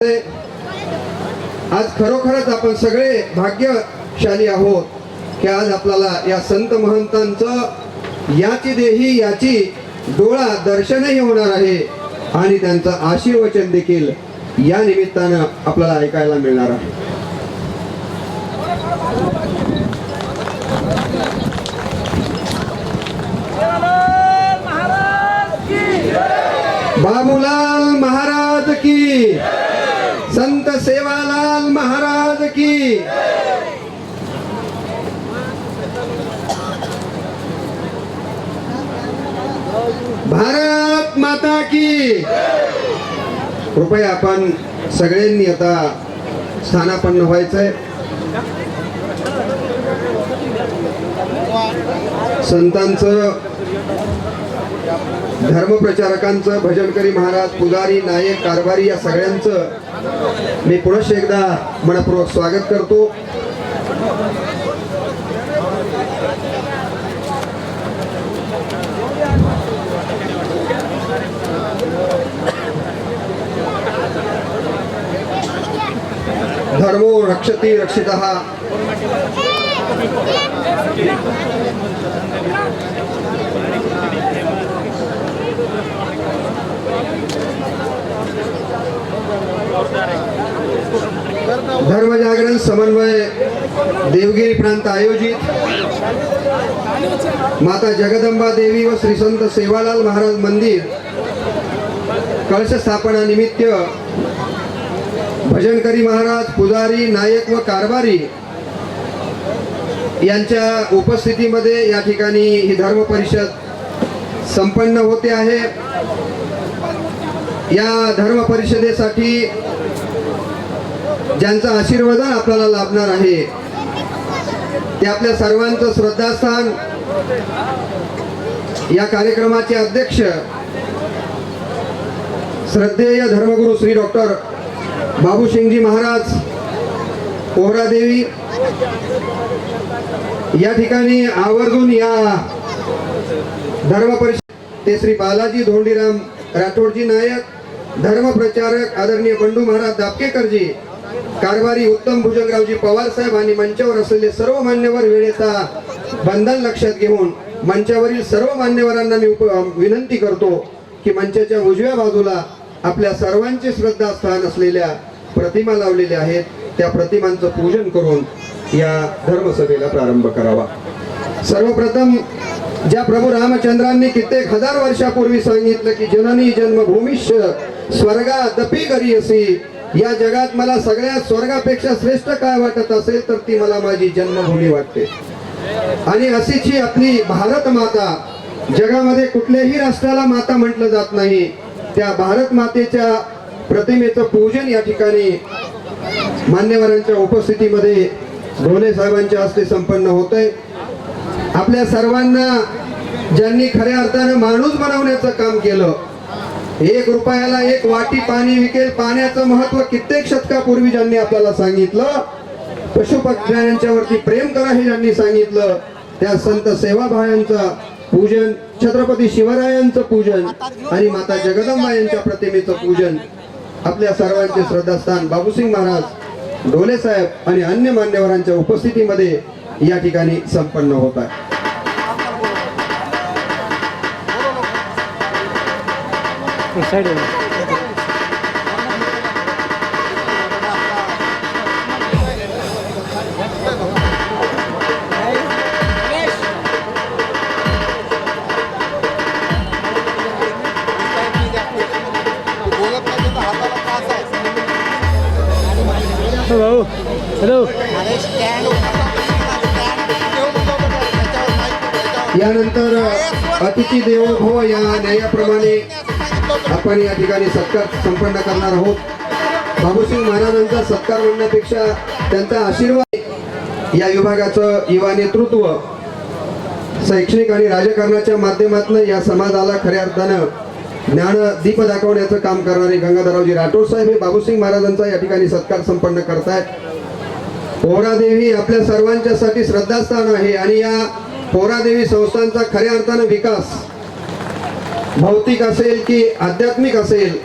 आज खरोखरच आपण सगळे भाग्यशाली आहोत की आज आपल्याला या संत महंतांचं याची देही याची डोळा दर्शनही होणार आहे आणि त्यांचं आशीर्वचन देखील या निमित्तानं आपल्याला ऐकायला मिळणार आहे। बाबूलाल महाराज की, संत सेवालाल महाराज की। भारत माता की। कृपया आपण सगळ्यांनी आता स्थानापन्न व्हायचंय। संतांचं, धर्मप्रचारकांचं, भजनकरी महाराज, पुजारी, नायक, कारभारी या सगळ्यांचं मी पुनश्च एकदा मनपूर्वक स्वागत करतो। धर्मो रक्षति रक्षितः। धर्म जागरण समन्वय देवगिरी प्रांत आयोजित माता जगदंबा देवी व श्री संत सेवालाल महाराज मंदिर कलश स्थापना निमित्त भजनकरी महाराज, पुजारी, नायक व कारभारी यांच्या उपस्थितीमध्ये या ठिकाणी ही धर्म परिषद संपन्न होते आहे। या धर्म परिषदेसाठी ज्यांचा आशीर्वाद आपल्याला लाभणार आहे ते आपल्या सर्वांचं श्रद्धास्थान या कार्यक्रमाचे अध्यक्ष श्रद्धेय धर्मगुरु श्री डॉक्टर बाबूसिंगजी महाराज पोहरा देवी या ठिकाणी आवर्जून या धर्म परिषद ते श्री बालाजी धोंडीराम राठोडजी नायक, धर्म प्रचारक आदरणीय बंडू महाराज दापकेकरजी, कारभारी उत्तम भुजंगरावजी पवार साहेब आणि मंचावर असलेले सर्व मान्यवर वेळेचा बंधन लक्षात घेऊन मंचावरील सर्व मान्यवरांना मी विनंती करतो की मंचाच्या उजव्या बाजूला आपल्या सर्वांचे श्रद्धास्थान असलेल्या प्रतिमा लावलेल्या आहेत, त्या प्रतिमांचं पूजन करून या धर्मसभेला प्रारंभ करावा। सर्वप्रथम ज्या प्रभू रामचंद्रांनी कित्येक हजार वर्षापूर्वी सांगितलं की जननी जन्मभूमीश्च स्वर्गादपि गरीयसी, या जगात मला सगळ्यात स्वर्गापेक्षा श्रेष्ठ काय वाटत असेल तर ती मला माझी जन्मभूमी वाटते। आणि अशीच ही आपली भारत माता, जगामध्ये कुठल्याही राष्ट्राला माता म्हटलं जात नाही, त्या भारत मातेच्या प्रतिमेचं पूजन या ठिकाणी मान्यवरांच्या उपस्थितीमध्ये ढोले साहेबांच्या हस्ते संपन्न होतंय। आपल्या सर्वांना ज्यांनी खऱ्या अर्थानं माणूस बनवण्याचं काम केलं, 1 रुपयाला 1 वाटी पाणी विकेल, पाण्याचं महत्व कित्येक शतकापूर्वी ज्यांनी आपल्याला सांगितलं, पशुपक्ष्यांच्या वरती प्रेम करा हे ज्यांनी सांगितलं, त्या संत सेवाभायांचं पूजन, छत्रपती शिवरायांचं पूजन आणि माता जगदंबा यांच्या प्रतिमेचं पूजन आपल्या सर्वांचे श्रद्धास्थान बाबूसिंग महाराज, ढोले साहेब आणि अन्य मान्यवरांच्या उपस्थितीमध्ये या ठिकाणी संपन्न होत आहे। हॅलो, यानंतर अतिथी देवो भव या न्यायाप्रमाणे आपण या ठिकाणी सत्कार संपन्न करणार आहोत। बाबूसिंग महाराजांचा सत्कार म्हणण्यापेक्षा त्यांचा आशीर्वाद या विभागाचं युवा नेतृत्व शैक्षणिक आणि राजकारणाच्या माध्यमातून या समाजाला खऱ्या अर्थानं ज्ञान दीप दाखवण्याचं काम करणारे गंगाधररावजी राठोड साहेब हे बाबूसिंग महाराजांचा या ठिकाणी सत्कार संपन्न करतायत। पोहरा देवी आपल्या सर्वांच्यासाठी श्रद्धास्थान आहे आणि या पोहरा देवी संस्थांचा खऱ्या अर्थानं विकास भौतिक असेल की आध्यात्मिक असेल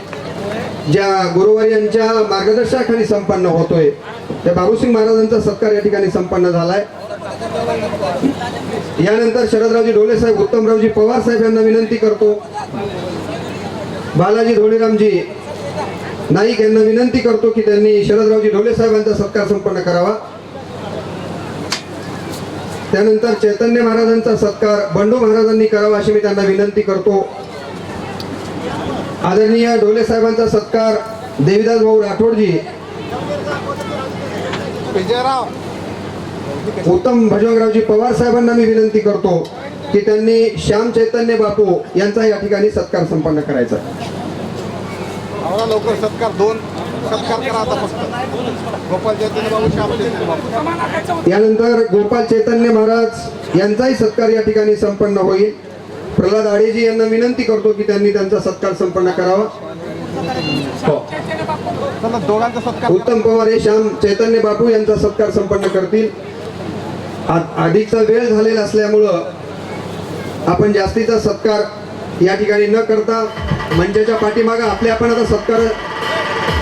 ज्या गुरुवार यांच्या मार्गदर्शनाखाली संपन्न होतोय त्या बाबूसिंग महाराजांचा सत्कार या ठिकाणी संपन्न झालाय. यानंतर शरदरावजी ढोले साहेब, उत्तमरावजी पवार साहेब यांना विनंती करतो. बालाजी धोंडीरामजी नाईक यांना विनंती करतो की त्यांनी शरदरावजी ढोले साहेबांचा सत्कार संपन्न करावा. त्यानंतर चैतन्य महाराजांचा सत्कार बंडू महाराजांनी करावा अशी मी त्यांना विनंती करतो. आदरणीय ढोले साहेबांचा सत्कार देवीदास भाऊ राठोडजी, उत्तम भजवंतरावजी पवार साहेबांना मी विनंती करतो की त्यांनी श्याम चैतन्य बापू यांचा या ठिकाणी सत्कार संपन्न करायचा. लवकर सत्कार दोन सत्कार करा आता फक्त. गोपाल चैतन्य बाबू, श्याम चैतन्य बाबू. यानंतर गोपाल चैतन्य महाराज यांचाही सत्कार या ठिकाणी संपन्न होईल. प्रल्हाद आडेजी यांना विनंती करतो की त्यांनी त्यांचा सत्कार संपन्न करावा. चला दोघांचा सत्कार. उत्तम पवार हे श्याम चैतन्य बापू यांचा सत्कार संपन्न करतील. अधिकचा वेळ झालेला असल्यामुळं आपण जास्तीचा सत्कार या ठिकाणी न करता मंचाच्या पाठीमागं आपले आपण आता सत्कार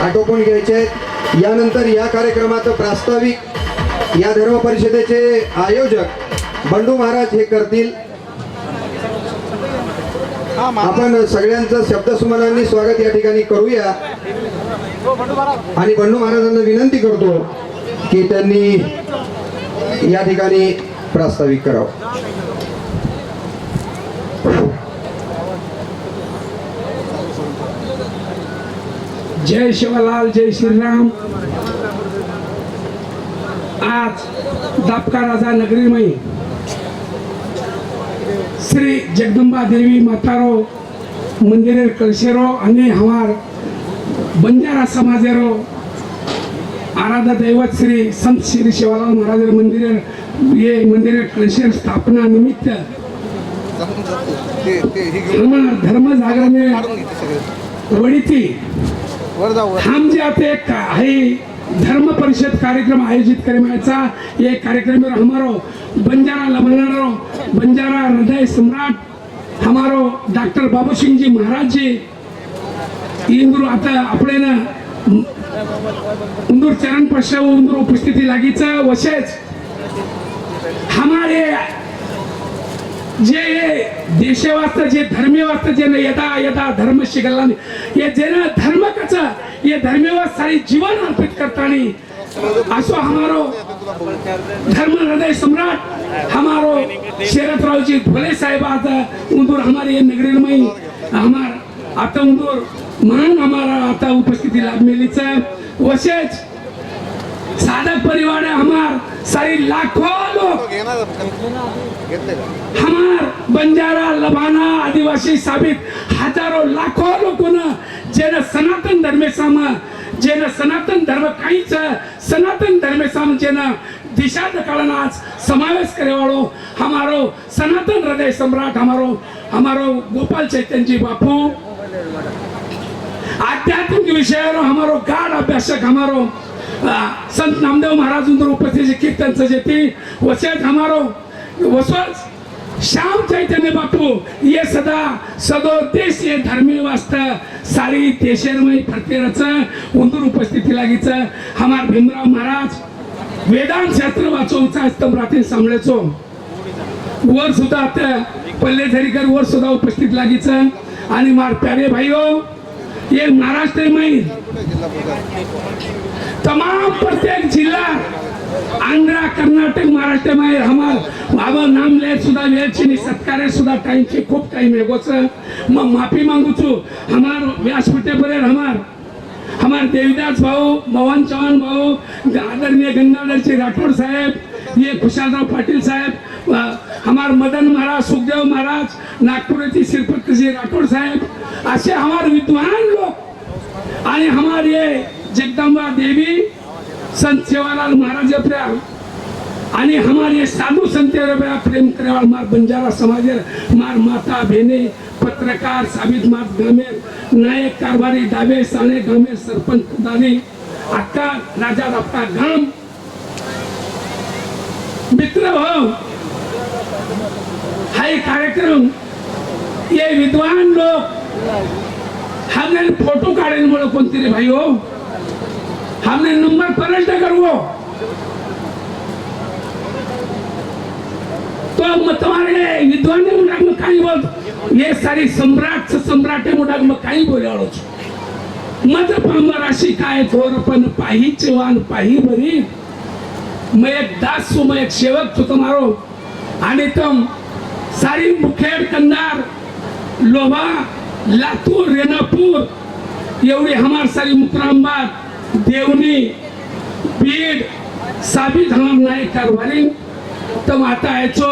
आटोपून घ्यायचे आहेत. यानंतर या कार्यक्रमाचं प्रास्ताविक या धर्म परिषदेचे आयोजक बंडू महाराज हे करतील. आपण सगळ्यांचं शब्दसुमनांनी स्वागत या ठिकाणी करूया आणि बंडू महाराजांना विनंती करतो की त्यांनी या ठिकाणी प्रास्ताविक करावं. जय शिवलाल, जय श्रीराम. आज दापका राजा नगरीमय श्री जगदम्बा देवी मातारो मंदिर कलशेरो आणि हमार बंजारा समाजेरो आराध्य दैवत श्री संत श्री शिवलाल महाराज मंदिर ये मंदिर कलशेर स्थापना निमित्त हमार धर्म जागरण वडीती हम जे आते है धर्म परिषद कार्यक्रम आयोजित करण्याचा ये कार्यक्रम हमारो बंजारा लबनारो बंजारा हृदय सम्राट हमारो डॉक्टर बाबू सिंह जी महाराज जी इंदूर आता आपले ना इंदूर चरण पश्च इंदूर उपस्थिती लागीचा वशेच हमारे जे देशे वास्ते जे धर्मी वास्ते जे यदा यदा धर्म शिकला ये जे धर्म कचा ये धर्मेवा सारी जीवन अर्पित करतानी असो हमारो धर्म हृदय सम्राट हमारो शरदराव जी ढोले साहेब आता उंदूर हमारे नगरी में हमार आता उंदूर मान हमारा आता उपस्थिति लाभ मिलीचा वशेच साधक परिवार है हमार सारी लाखों लोग हमार बंजारा लबाना आदिवासी साबित हजारों लाखों लोगों जेन सनातन धर्मे साम जेन सनातन धर्म काहीच सनातन धर्मे साम जेन दिशा दकाळना आज समावेश करे वाळो हमारो सनातन हृदय सम्राट हमारो गोपाल चैतन्य जी बापू आध्यात्मिक विषय हमारो गाढ़ अभ्यासक हमारो संत नामदेव महाराज उपस्थित कीर्तन सजेती वसेत हमारो वसोज श्याम चैतन्य बापू ये सदा सदो देश ये धर्मी वास्ता सारी देशेरमय फरतेरच उंदूर उपस्थिती लागीच हमार भीमराव महाराज वेदांत शास्त्र वाचवचा स्तंभ रात्री सांभळेचो वर सुद्धा आता पल्ले झरीकर वर सुद्धा उपस्थित लागीच आणि मार प्यारे भाईओ ये महाराष्ट्र में तमाम प्रत्येक जिला आंध्रा कर्नाटक महाराष्ट्र में हमार नाम ले सुधा वेळची सत्कारे सुधा टाइम ची खूप टाइम है गोच माफी मांगू छु हमार व्यासपीठे पर हमार देवीदास भाऊ मोहन चौहान भाऊ आदरणीय गंगाधर जी राठौड़ साहेब ये खुशालराव पाटिल साहेब हमार मदन महाराज सुखदेव महाराज नागपुर श्रीपति जी राठौड़ साहेब ऐसे हमारे विद्वान लोग आणि हमारे ये जगदम्बा देवी संत सेवालाल महाराज आणि हमारे साधु संत प्रेम करेवाल मार बंजारा समाज मार माता बहने पत्रकार साबित मार गामेर नायक कारभारी दावे साने गामेर सरपंच दानी अक्का राजा रफ्ता गाम मित्र हो हाई कार्यक्रम ये विद्वान लोग हमने फोटो काढेल बोलो कोणती रे भाई हो, हमने नंबर पलट कर वो तो मग तुम्हारे विद्वान मुडाक मग काही बोल ये सारी सम्राट मुडाक मग काही बोलावलो मज पामर अशी काय थोर पण पाही चेवान पाही बरी मैं एक दास छू, मैं एक सेवक छू तुम्हारो आणि तुम सारी मुखेड कंधार लोहा लातूर रेणापूर एवढी हमार सारी मुक्रामबाद देवनी बीड साबित हमार नाही कारभारी तम आता आयचो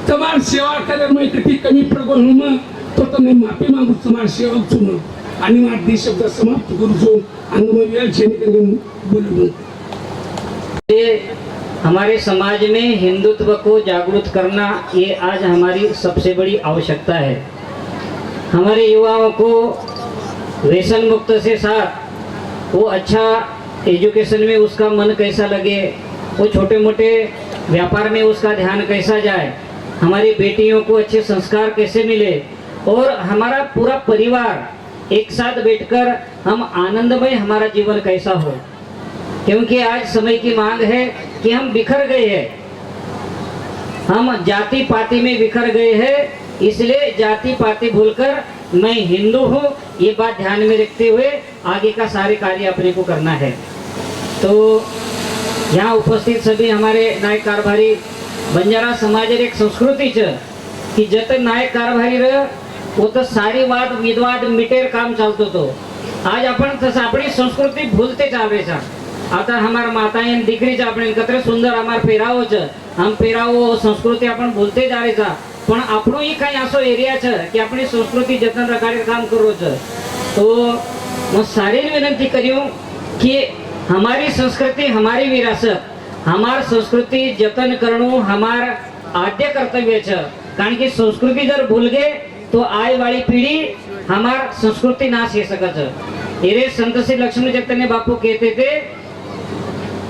तुम्हार सेवा कर मैं कधी कमी पडगो हम तो तुम्ही माफी मागू तुम्हार सेवक छू आणि माझे शब्द समाप्त करू छू आणि मग वेळ छेनी करून बोलू। हमारे समाज में हिंदुत्व को जागरूक करना ये आज हमारी सबसे बड़ी आवश्यकता है। हमारे युवाओं को व्यसन मुक्त से साथ वो अच्छा एजुकेशन में उसका मन कैसा लगे, वो छोटे मोटे व्यापार में उसका ध्यान कैसा जाए, हमारी बेटियों को अच्छे संस्कार कैसे मिले और हमारा पूरा परिवार एक साथ बैठकर हम आनंदमय हमारा जीवन कैसा हो। क्योंकि आज समय की मांग है कि हम बिखर गए हैं, हम जाति पाति में बिखर गए हैं, इसलिए जाति पाति भूलकर मैं हिंदू हूँ ये बात ध्यान में रखते हुए आगे का सारे कार्य अपने को करना है। तो यहाँ उपस्थित सभी हमारे नायक कारभारी बंजारा समाज एक संस्कृती की जत नायक कारभारी रह वो तो सारी वाद विवाद मिटेर काम चालतो तो आज आपण तसं आपली संस्कृती भूलते चालवे छा। आता हमार माताएं दीकरी આપણે કતરે સુંદર અમાર પહેરાવો છે આમ પહેરાવો સંસ્કૃતિ आपण ભૂલते जा રહી છે પણ આપણો ઈ કઈ આસો એરિયા છે કે આપણી સંસ્કૃતિ જતન રખાડે काम करो છે। तो मैं सारी विनंती करियो कि हमारी संस्कृति हमारी विरासत हमार संस्कृति जतन करनो हमार आद्य कर्तव्य है। कारण कि संस्कृति जर भूल गए तो आय वाली पीढ़ी हमार संस्कृति नाश हो सकत है। ये संत श्री लक्ष्मण चैतन्य बापू कहते थे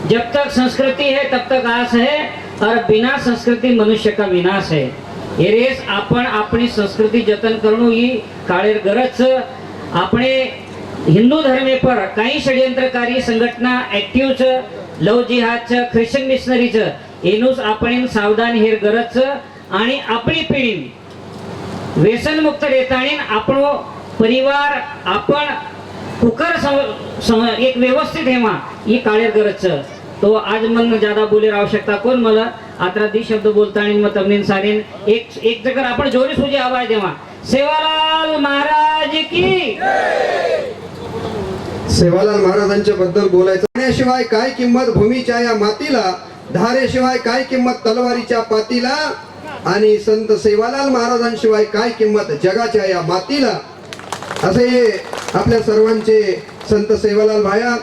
जब तक संस्कृति है तब तक आस है और बिना संस्कृति मनुष्य का विनाश है। ये रेस आपण अपनी संस्कृति जतन करणं ही काळेर गरज छे। આપણે हिंदू धर्मे पर काही षड्यंत्रकारी संघटना एक्टिव छ, लव जिहाद छ, ख्रिश्चन मिशनरी छ, एनुस आपण सावधान हेर गरज छ आणि आपली पिढी व्यसन मुक्त रेताणीन आपणो परिवार आपण कुकर एक व्यवस्थित हेमा ये काळेर गरज छ। तो आज मन ज्यादा बोले आवश्यकता कोण मला आत्रा दी शब्द बोलताणी मग तमनीन सारीन एक जगह आपण जोरी सुजी आवाज देवा सेवालाल महाराज की सेवालाल महाराजांच्या बद्दल बोलायचं पाण्याशिवाय काय किंमत भूमीच्या या मातीला, धारेशिवाय काय किंमत तलवारीच्या पातीला आणि संत सेवालाल महाराजांशिवाय काय किंमत जगाच्या या मातीला असे आपल्या सर्वांचे संत सेवालाल भाया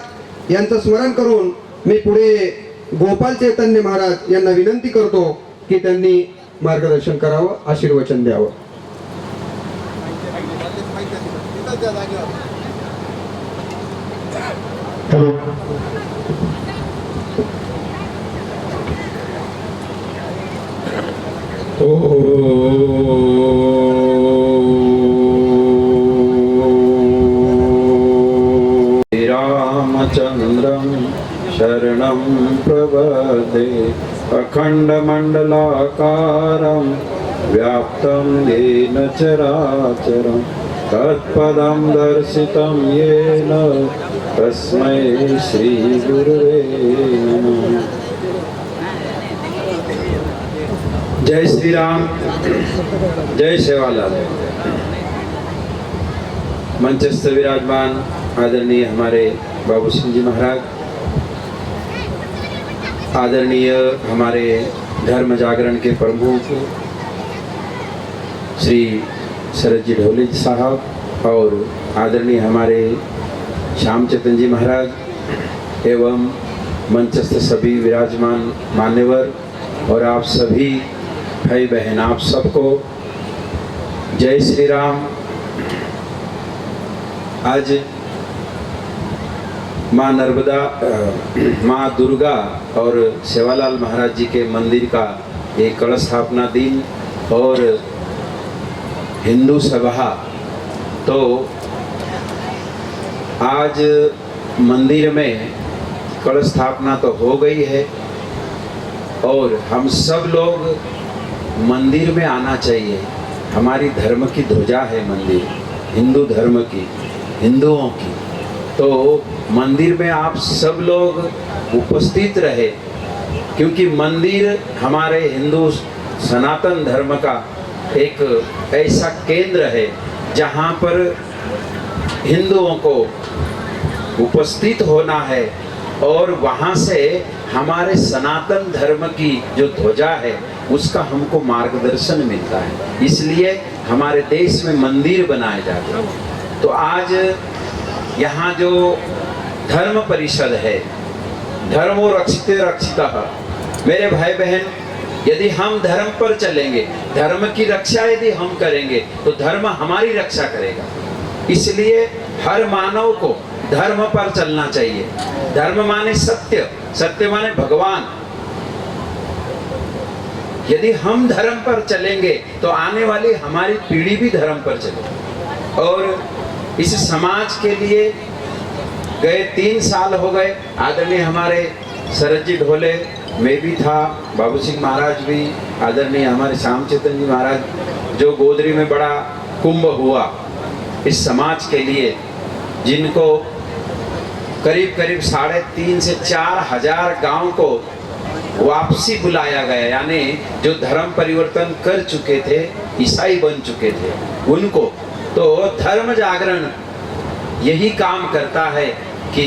यांचं स्मरण करून मी पुढे गोपाल चैतन्य महाराज यांना विनंती करतो की त्यांनी मार्गदर्शन करावं, आशीर्वचन द्यावं। रामचंद्रं शरणं प्रपद्ये अखण्डमण्डलाकारं व्याप्तं येन चराचरं तत्पदं दर्शितं येन तस्मै श्रीगुरुवे नमः। जय श्री राम, जय सेवालाल। मंचस्थ विराजमान आदरणीय हमारे बाबू सिंह जी महाराज, आदरणीय हमारे धर्म जागरण के प्रमुख श्री शरद जी ढोले साहब और आदरणीय हमारे श्याम चेतन जी महाराज एवं मंचस्थ सभी विराजमान मान्यवर और आप सभी भाई बहन, आप सबको जय श्री राम। आज माँ नर्मदा, माँ दुर्गा और सेवालाल महाराज जी के मंदिर का एक कलश स्थापना दिन और हिंदू सभा, तो आज मंदिर में कलश स्थापना तो हो गई है और हम सब लोग मंदिर में आना चाहिए। हमारी धर्म की ध्वजा है मंदिर, हिंदू धर्म की, हिंदुओं की। तो मंदिर में आप सब लोग उपस्थित रहे, क्योंकि मंदिर हमारे हिंदू सनातन धर्म का एक ऐसा केंद्र है जहाँ पर हिंदुओं को उपस्थित होना है और वहाँ से हमारे सनातन धर्म की जो ध्वजा है उसका हमको मार्गदर्शन मिलता है। इसलिए हमारे देश में मंदिर बनाए जाते हैं। तो आज यहाँ जो धर्म परिषद है, धर्मो रक्षिते रक्षितः, मेरे भाई बहन, यदि हम धर्म पर चलेंगे, धर्म की रक्षा यदि हम करेंगे तो धर्म हमारी रक्षा करेगा। इसलिए हर मानव को धर्म पर चलना चाहिए। धर्म माने सत्य, सत्य माने भगवान। यदि हम धर्म पर चलेंगे तो आने वाली हमारी पीढ़ी भी धर्म पर चलेगी। और इस समाज के लिए गए 3 साल हो गए, आदरणीय हमारे शरद जी ढोले, मैं भी था, बाबू सिंह महाराज भी, आदरणीय हमारे श्याम चेतन जी महाराज, जो गोदरी में बड़ा कुंभ हुआ इस समाज के लिए, जिनको करीब करीब 3.5 से 4 हजार गांव को वापसी बुलाया गया, यानी जो धर्म परिवर्तन कर चुके थे, ईसाई बन चुके थे उनको। तो धर्म जागरण यही काम करता है कि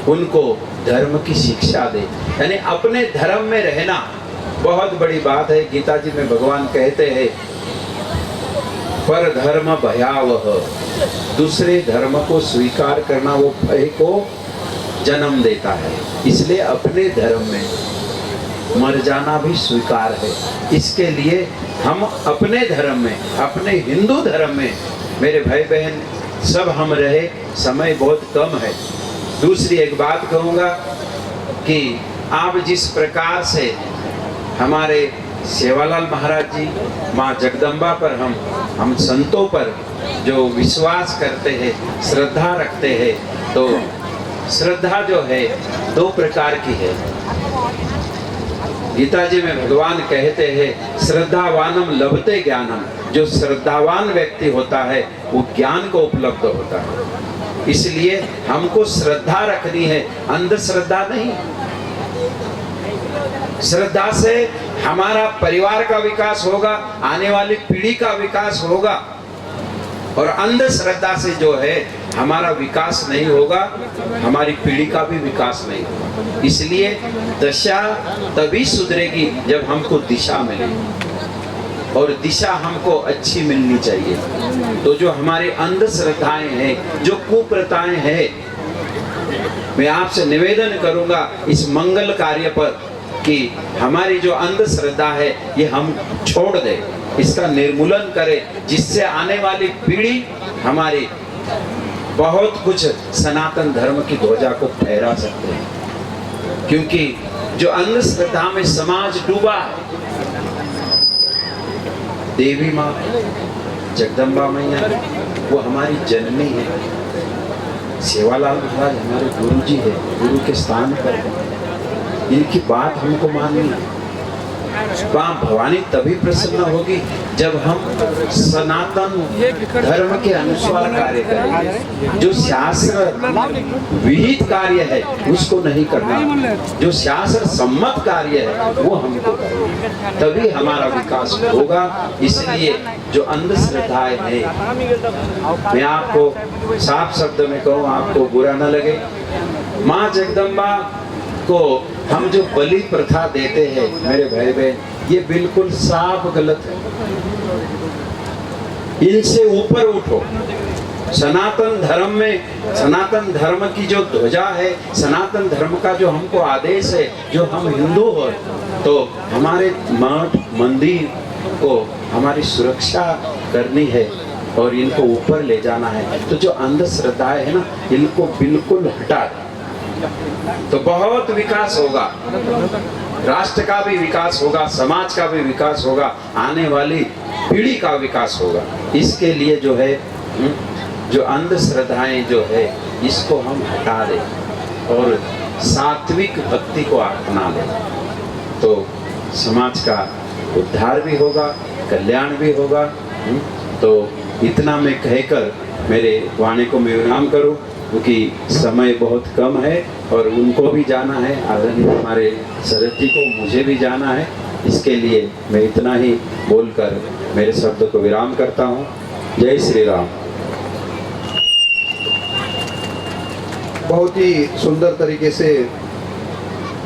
उनको धर्म की शिक्षा दे, यानी अपने धर्म में रहना बहुत बड़ी बात है। गीता जी में भगवान कहते हैं पर धर्म भयावह, दूसरे धर्म को स्वीकार करना वो भय को जन्म देता है। इसलिए अपने धर्म में मर जाना भी स्वीकार है। इसके लिए हम अपने धर्म में, अपने हिंदू धर्म में मेरे भाई बहन सब हम रहे। समय बहुत कम है। दूसरी एक बात कहूँगा कि आप जिस प्रकार से हमारे सेवालाल महाराज जी, माँ जगदम्बा पर, हम संतों पर जो विश्वास करते हैं, श्रद्धा रखते हैं, तो श्रद्धा जो है 2 प्रकार की है। गीता जी में भगवान कहते हैं श्रद्धावानम लभते ज्ञानम, जो श्रद्धावान व्यक्ति होता है वो ज्ञान को उपलब्ध होता है। इसलिए हमको श्रद्धा रखनी है, अंधश्रद्धा नहीं। श्रद्धा से हमारा परिवार का विकास होगा, आने वाली पीढ़ी का विकास होगा, और अंधश्रद्धा से जो है हमारा विकास नहीं होगा, हमारी पीढ़ी का भी विकास नहीं होगा। इसलिए दशा तभी सुधरेगी जब हमको दिशा मिलेगी, और दिशा हमको अच्छी मिलनी चाहिए। तो जो हमारी अंधश्रद्धाएं हैं, जो कुप्रथाएं हैं, मैं आपसे निवेदन करूंगा इस मंगल कार्य पर कि हमारी जो अंधश्रद्धा है ये हम छोड़ दें, इसका निर्मूलन करें, जिससे आने वाली पीढ़ी हमारी बहुत कुछ सनातन धर्म की ध्वजा को फहरा सकते हैं। क्योंकि जो अंधश्रद्धा में समाज डूबा है, देवी माँ जगदम्बा मैया वो हमारी जननी है, सेवालाल महाराज हमारे गुरु जी है, गुरु के स्थान पर है, इनकी बात हमको माननी है। माँ भवानी तभी प्रसन्न होगी जब हम सनातन धर्म के अनुसार कार्य करेंगे। जो शास्त्र विहित कार्य है उसको नहीं करना, जो शास्त्र सम्मत कार्य है वो हमको करना, तभी हमारा विकास होगा। इसलिए जो अंधश्रद्धाएं हैं, मैं आपको साफ शब्द में कहूँ, आपको बुरा न लगे, माँ जगदम्बा को हम जो बलि प्रथा देते हैं मेरे भाई बहन, ये बिल्कुल साफ गलत है। इनसे ऊपर उठो। सनातन धर्म में, सनातन धर्म की जो ध्वजा है, सनातन धर्म का जो हमको आदेश है, जो हम हिंदू हो, तो हमारे मठ मंदिर को हमारी सुरक्षा करनी है और इनको ऊपर ले जाना है। तो जो अंधश्रद्धाएं है ना, इनको बिल्कुल हटा दें, तो बहुत विकास होगा, राष्ट्र का भी विकास होगा, समाज का भी विकास होगा, आने वाली पीढ़ी का विकास होगा। इसके लिए जो है जो अंधश्रद्धाएं जो है इसको हम हटा दें और सात्विक भक्ति को अपना लें, तो समाज का उद्धार भी होगा, कल्याण भी होगा। तो इतना मैं कहकर मेरे वाणी को मैं विराम करूं, क्योंकि समय बहुत कम है और उनको भी जाना है, आदरणीय हमारे शरद जी को, मुझे भी जाना है। इसके लिए मैं इतना ही बोलकर मेरे शब्द को विराम करता हूं। जय श्री राम। बहुत ही सुंदर तरीके से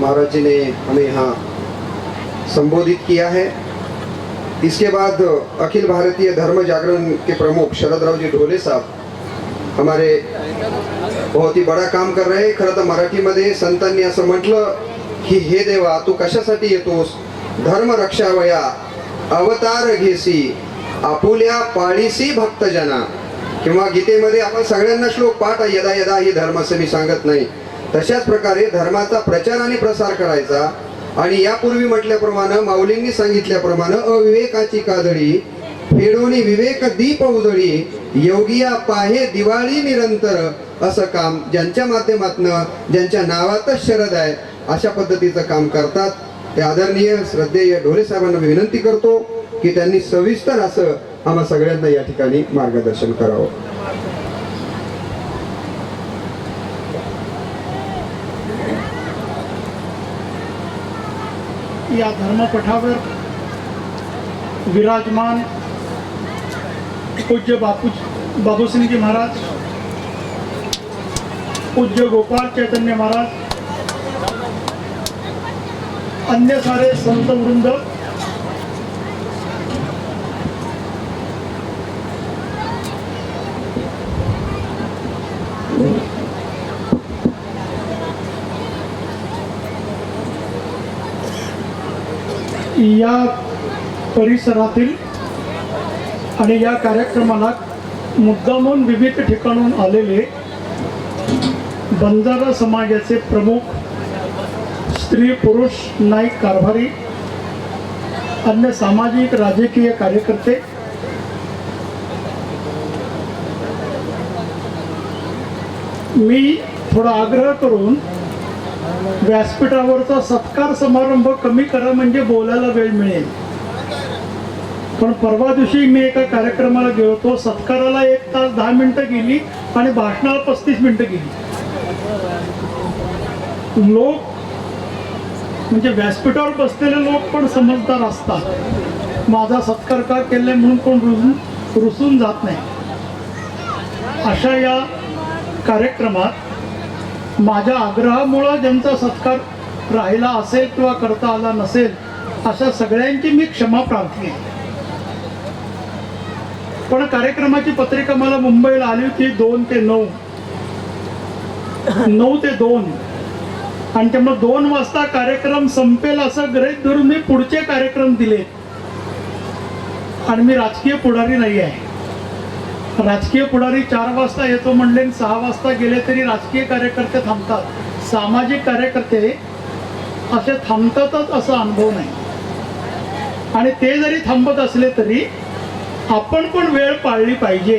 महाराज जी ने हमें यहाँ संबोधित किया है। इसके बाद अखिल भारतीय धर्म जागरण के प्रमुख शरदराव जी ढोले साहब हमारे बहुत ही बड़ा काम कर रहे हैं। खरं तर मराठीमध्ये संतांनी असं म्हटलं की हे देवा तू कशासाठी येतोस, धर्म रक्षावया अवतार घेसी आपुल्या पाळीसी भक्तजना, किंवा गीतेमध्ये आपण सगळ्यांना श्लोक पाठ आहे, यदा यदा ही धर्म असं मी सांगत नाही, तशाच प्रकारे धर्माचा प्रचार आणि प्रसार करायचा। आणि यापूर्वी म्हटल्याप्रमाणे माऊलींनी सांगितल्याप्रमाणे अविवेकाची कादळी फेडोनी विवेक दीप उजळी, योगिया पाहे दिवाळी निरंतर, असं काम ज्यांच्या माध्यमातून ज्यांच्या नावातच शरद आहे अशा पद्धतीचं काम करतात ते आदरणीय श्रद्धेय ढोले साहेबांना विनंती करतो की त्यांनी सविस्तर असं आम्हा सगळ्यांना या ठिकाणी मार्गदर्शन करावं। या धर्मपठावर विराजमान पूज्य बाबूसिंगजी महाराज, पूज्य गोपाल चैतन्य महाराज, अन्य सारे संत वृंद, या परिसरातील आणि या कार्यक्रमाला मुद्दामून विविध ठिकाणून आलेले बंजारा समाजाचे प्रमुख स्त्री पुरुष नाईक कारभारी, अन्य सामाजिक राजकीय कार्यकर्ते, मी थोडा आग्रह करून व्यासपीठावरचा सत्कार समारंभ कमी करा म्हणजे बोलायला वेळ मिळेल। पण परवा दिवशी मी एका कार्यक्रमाला गेलो होतो, सत्काराला 1 तास 10 मिनिटं गेली आणि भाषणाला 35 मिनिटं गेली। लोक म्हणजे व्यासपीठावर बसलेले लोक पण समजदार असतात, माझा सत्कार का केलाय म्हणून कोण रुसून जात नाही। अशा या कार्यक्रमात माझ्या आग्रहामुळे ज्यांचा सत्कार राहिला असेल किंवा करता आला नसेल अशा सगळ्यांची मी क्षमा प्रार्थी आहे। पण कार्यक्रमाची पत्रिका मला मुंबईला आली होती 2 ते 9, 9 ते 2, आणि त्यामुळे 2 वाजता कार्यक्रम संपेल असं गृहीत धरून मी पुढचे कार्यक्रम दिले। आणि मी राजकीय पुढारी नाही आहे, राजकीय पुढारी 4 वाजता येतो म्हणले 6 वाजता गेले तरी राजकीय कार्यकर्ते थांबतात, सामाजिक कार्यकर्ते असे थांबतातच असा अनुभव नाही। आणि ते जरी थांबत असले तरी आपण पण वेळ पाळली पाहिजे।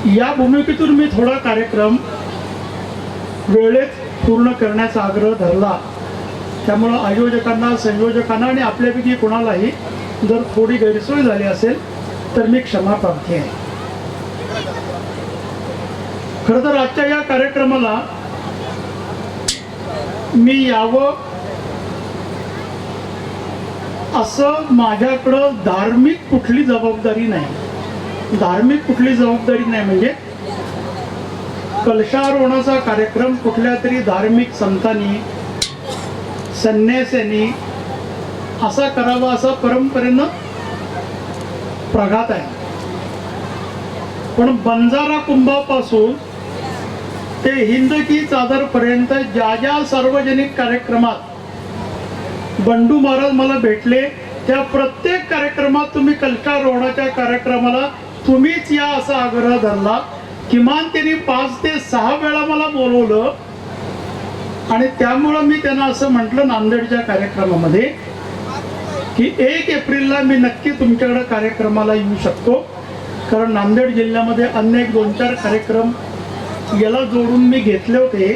या भूमिकेतून मी थोडा कार्यक्रम वेळेत पूर्ण करण्याचा आग्रह धरला। त्यामुळे आयोजकांना, संयोजकांना आणि आपल्यापैकी कोणालाही जर थोडी गैरसोय झाली असेल तर मी क्षमा प्रार्थी आहे। खरं तर आजच्या या कार्यक्रमाला मी यावं असं माझ्याकडं धार्मिक कुठली जबाबदारी नाही। धार्मिक कुठली जबाबदारी नाही म्हणजे कलशारोहणाचा कार्यक्रम कुठल्या तरी धार्मिक संतांनी, संन्यास्यांनी असा करावा असा परंपरेनं प्रघात आहे। पण बंजारा कुंभापासून ते हिंद की चादरपर्यंत ज्या ज्या सार्वजनिक कार्यक्रमात बंडू महाराज मला भेटले त्या प्रत्येक कार्यक्रमात तुम्ही कलशारोहणाच्या कार्यक्रमाला तुम्हीच या असा आग्रह धरला। किमान त्यांनी 5 ते 6 वेळा मला बोलवलं आणि त्यामुळं मी त्यांना असं म्हटलं नांदेडच्या कार्यक्रमामध्ये की 1 एप्रिलला मी नक्की तुमच्याकडे कार्यक्रमाला येऊ शकतो। कारण नांदेड जिल्ह्यामध्ये अन्य एक 2-4 कार्यक्रम याला जोडून मी घेतले होते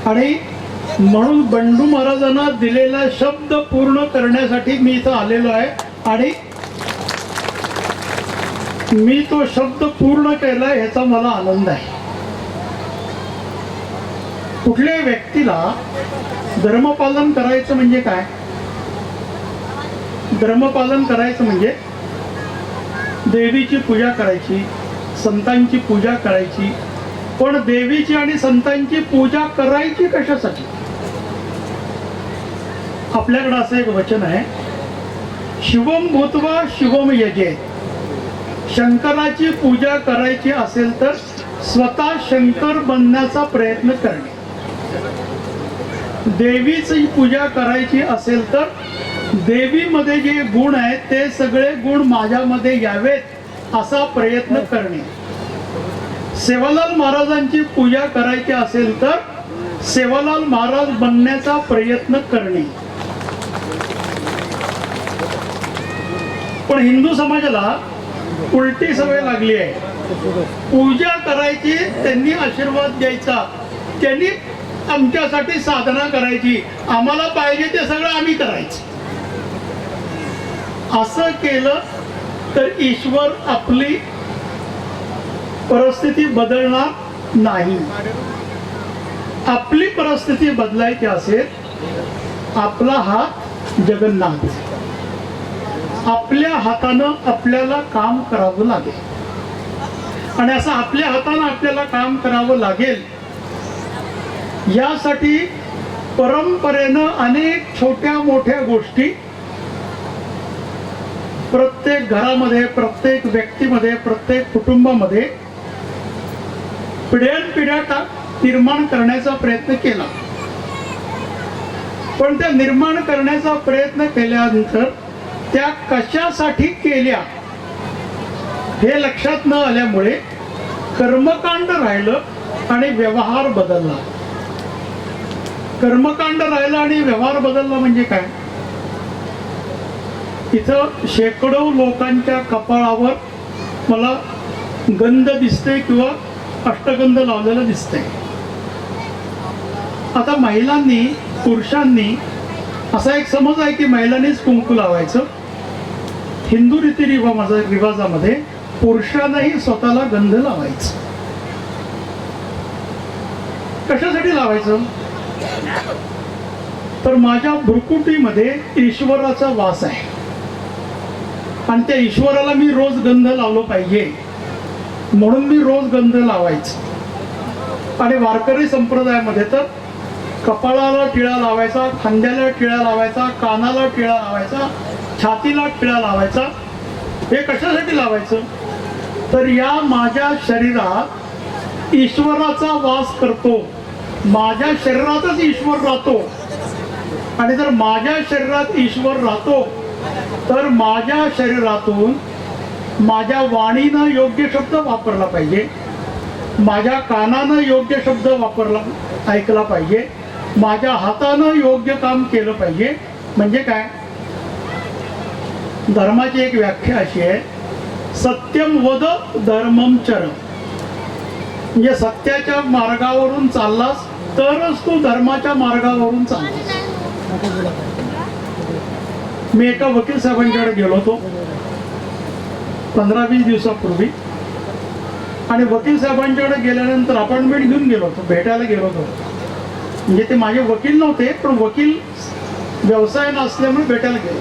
आणि म्हणून बंडू महाराजांना दिलेला शब्द पूर्ण करण्यासाठी मी इथं आलेलो आहे आणि मी तो शब्द पूर्ण केला ह्याचा मला आनंद आहे. कुठल्याही व्यक्तीला धर्मपालन करायचं म्हणजे काय? धर्मपालन करायचं म्हणजे देवीची पूजा करायची, संतांची पूजा करायची. पण देवीची आणि संतांची पूजा करायची कशासाठी? आपल्याकडे असं एक वचन आहे, शिवम भूत्वा शिवम यजेत. शंकराची पूजा करायची असेल तर स्वतः शंकर बनण्याचा प्रयत्न करणे. देवीची पूजा करायची असेल तर देवीमध्ये जे गुण आहेत ते सगळे गुण माझ्यामध्ये यावेत असा प्रयत्न करणे. सेवालाल महाराजांची पूजा करायची असेल तर सेवालाल महाराज बनण्याचा प्रयत्न करणे. पण हिंदू समाजाला उलटी सवय लागली आहे. पूजा करायची, त्यांनी आशीर्वाद द्यायचा, त्यांनी आमच्यासाठी साधना करायची, आम्हाला पाहिजे ते सगळं आम्ही करायचं. असं केलं तर ईश्वर आपली परिस्थिती बदलणार नाही. आपली परिस्थिती बदलायची असेल, आपला हात जगन्नाथ, आपल्या हातानं आपल्याला काम करावं लागेल. आणि असं आपल्या हातानं आपल्याला काम करावं लागेल यासाठी परंपरेनं अनेक छोट्या मोठ्या गोष्टी प्रत्येक घरामध्ये, प्रत्येक व्यक्तीमध्ये, प्रत्येक कुटुंबामध्ये पिढ्यानपिढ्या निर्माण करण्याचा प्रयत्न केला. पण त्या निर्माण करण्याचा प्रयत्न केल्यानंतर त्या कशासाठी केल्या हे लक्षात न आल्यामुळे कर्मकांड राहिलं आणि व्यवहार बदलला. कर्मकांड राहिलं आणि व्यवहार बदलला म्हणजे काय? इथं शेकडो लोकांच्या कपाळावर मला गंध दिसते किंवा अष्टगंध लावलेलं दिसतंय. आता महिलांनी, पुरुषांनी असा एक समज आहे की महिलांनीच कुंकू लावायचं. हिंदू रिवाजामध्ये पुरुषांनाही स्वतःला गंध लावायचं. कशासाठी लावायचं? तर माझ्या भ्रुकुटीमध्ये ईश्वराचा वास आहे आणि त्या ईश्वराला मी रोज गंध लावलो पाहिजे म्हणून मी रोज गंध लावायचं. आणि वारकरी संप्रदायामध्ये तर कपाळाला टिळा लावायचा, खांद्याला टिळा लावायचा, कानाला टिळा लावायचा, छातीला टिळा लावायचा. हे कशासाठी लावायचं? तर या माझ्या शरीरात ईश्वराचा वास करतो, माझ्या शरीरातच ईश्वर राहतो. आणि जर माझ्या शरीरात ईश्वर राहतो तर माझ्या शरीरातून माझ्या वाणीनं योग्य शब्द वापरला पाहिजे, माझ्या कानानं योग्य शब्द ऐकला पाहिजे, माझ्या हातानं योग्य काम केलं पाहिजे. म्हणजे काय? धर्माची एक व्याख्या अशी आहे, सत्यम वद धर्मम चर. म्हणजे सत्याच्या मार्गावरून चाललास तरच तू धर्माच्या मार्गावरून चाललास. मी एका वकील साहेबांकडे गेलो होतो 15-20 दिवसापूर्वी आणि वकील साहेबांच्याकडे गेल्यानंतर अपॉइंटमेंट घेऊन गेलो होतो, भेटायला गेलो होतो. म्हणजे ते माझे वकील नव्हते पण वकील व्यवसाय नसल्यामुळे भेटायला गेलो.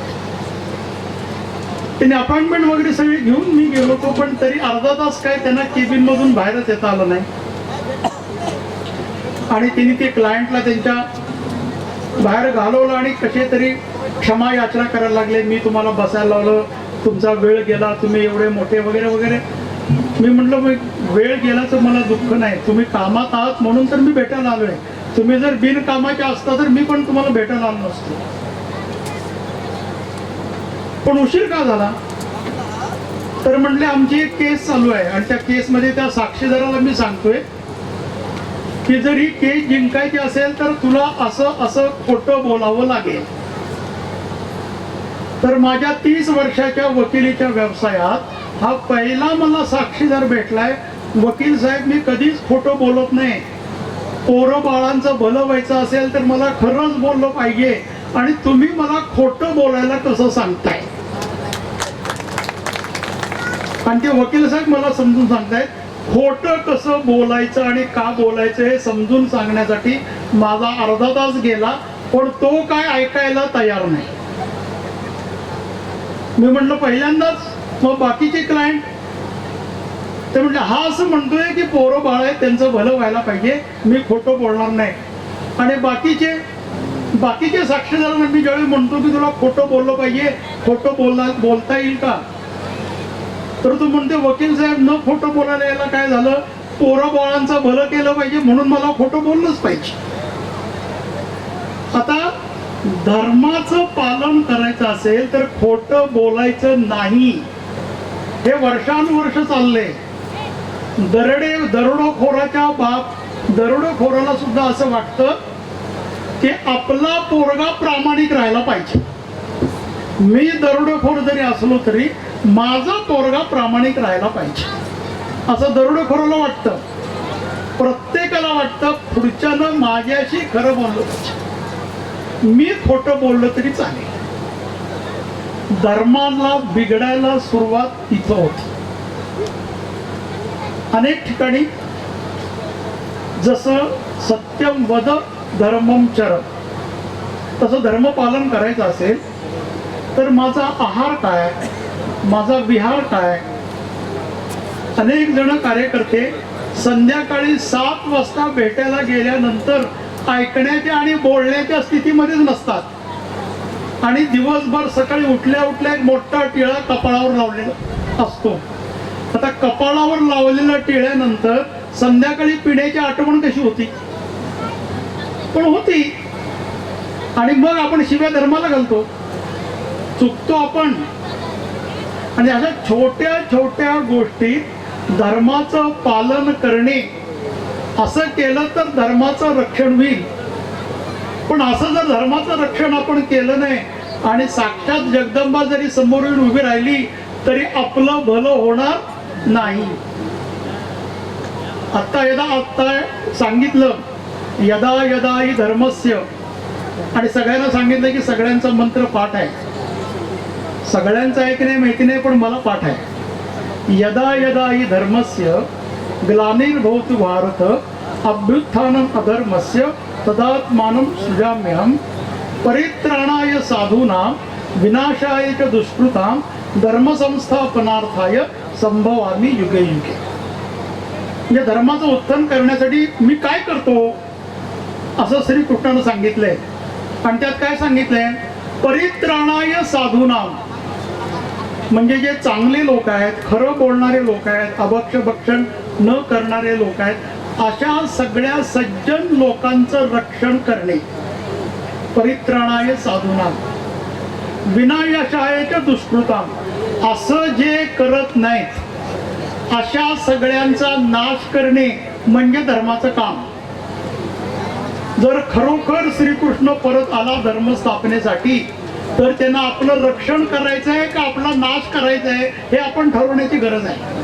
त्यांनी अपॉइंटमेंट वगैरे सगळी घेऊन मी गेलो होतो पण तरी अर्धा तास काय त्यांना केबिन मधून बाहेरच येता आलं नाही. आणि त्यांनी ते क्लायंटला त्यांच्या बाहेर घालवलं आणि कसे तरी क्षमा याचना करायला लागले. मी तुम्हाला बसायला लावलं, तुमचा वेळ गेला, तुम्ही एवढे मोठे वगैरे वगैरे. मी म्हटलं मग वेळ गेल्याचं मला दुःख नाही, तुम्ही कामात आहात म्हणून तर मी भेटायला आलोय. तुम्ही जर बिनकामाचे असता तर मी पण तुम्हाला भेटायला आलो नसतो. पण उशीर का झाला? तर म्हटले आमची एक केस चालू आहे आणि त्या केसमध्ये त्या साक्षीदाराला मी सांगतोय की जर ही केस जिंकायची असेल तर तुला असं असं खोटं बोलावं लागेल. तर माझ्या 30 वर्षाच्या वकिलीच्या व्यवसायात हा पहिला मला साक्षीदार भेटलाय. वकील साहेब, मी कधीच खोटं बोलत नाही. पोरं बाळांचं भलं व्हायचं असेल तर मला खरंच बोललं पाहिजे, आणि तुम्ही मला खोटं बोलायला कसं सांगताय? आणि ते वकील साहेब मला समजून सांगतायत खोटं कसं बोलायचं आणि का बोलायचं हे समजून सांगण्यासाठी माझा अर्धा तास गेला, पण तो काय ऐकायला तयार नाही. मी म्हटलं पहिल्यांदाच. मग बाकीचे क्लायंट ते म्हटले हा असं म्हणतोय की पोरं बाळ आहे त्यांचं भलं व्हायला पाहिजे, मी खोटं बोलणार नाही. आणि बाकीचे साक्षीदारांना मी ज्यावेळी म्हणतो की तुला खोटं बोललं पाहिजे, खोटं बोलता येईल का, तर तू म्हणते वकील साहेब न खोटं बोलायला यायला काय झालं, पोरं बाळांचं भलं केलं पाहिजे म्हणून मला खोटं बोललंच पाहिजे. आता धर्माचं पालन करायचं असेल तर खोटं बोलायचं नाही. हे वर्षानुवर्ष चाललंय. दरोडेखोराला सुद्धा असं वाटतं की आपला पोरगा प्रामाणिक राहायला पाहिजे. मी दरोडेखोर जरी असलो तरी माझा पोरगा प्रामाणिक राहायला पाहिजे असं दरोडेखोराला वाटतं. प्रत्येकाला वाटतं पुढच्यानं माझ्याशी खरं बोललं पाहिजे, मी खोटं बोललं तरी चालेल. धर्माला बिघडायला सुरुवात इथं होती. अनेक ठिकाणी जसं सत्यम वद धर्मम चर, तसं धर्म पालन करायचं असेल तर माझा आहार काय, माझा विहार काय. अनेक जण कार्यकर्ते संध्याकाळी 7 वाजता भेटायला गेल्यानंतर ऐकण्याच्या आणि बोलण्याच्या स्थितीमध्येच नसतात, आणि दिवसभर सकाळी उठल्या उठल्या एक मोठा टिळा कपाळावर लावलेला असतो. आता कपाळावर लावलेल्या टिळ्यानंतर संध्याकाळी पिण्याची आठवण कशी होती, पण होती. आणि मग आपण शिव्या धर्माला घालतो, चुकतो आपण. आणि अशा छोट्या छोट्या गोष्टीत धर्माचं पालन करणे, असं केलं तर धर्माचं रक्षण होईल. पण असं जर धर्माचं रक्षण आपण केलं नाही आणि साक्षात जगदंबा जरी समोर येऊन उभी राहिली तरी आपलं भलं होणार नाही. आता सांगितलं यदा यदा हि धर्मस्य, आणि सगळ्यांना सांगितलं की सगळ्यांचा मंत्र पाठ आहे. सगळ्यांचं आहे की नाही माहिती नाही, पण मला पाठ आहे. यदा यदा हि धर्मस्य ग्लानिर्भवतु भारत अभ्युत्थानम अधर्मस्य तदात्मानं सृजाम्यहं परित्राणाय साधूनां विनाशाय च दुष्कृतां धर्मसंस्थापनार्थाय संभवामि युगे युगे. म्हणजे धर्माचं उत्थान करण्यासाठी मी काय करतो असं श्रीकृष्णानं सांगितलंय. आणि त्यात काय सांगितलंय, परित्राणाय साधूनां, म्हणजे जे चांगले लोक आहेत, खरं बोलणारे लोक आहेत, अभक्षभक्षण न करणारे लोक आहेत, अशा सगळ्या सज्जन लोकांचं रक्षण करणे. परित्राणाय साधूनां विनाशायच दुष्कृतां, असं जे करत नाहीत अशा सगळ्यांचा नाश करणे म्हणजे धर्माचं काम. जर खरोखर श्रीकृष्ण परत आला धर्मस्थापनेसाठी तर त्यांना आपलं रक्षण करायचं आहे का आपला नाश करायचा आहे हे आपण ठरवण्याची गरज आहे.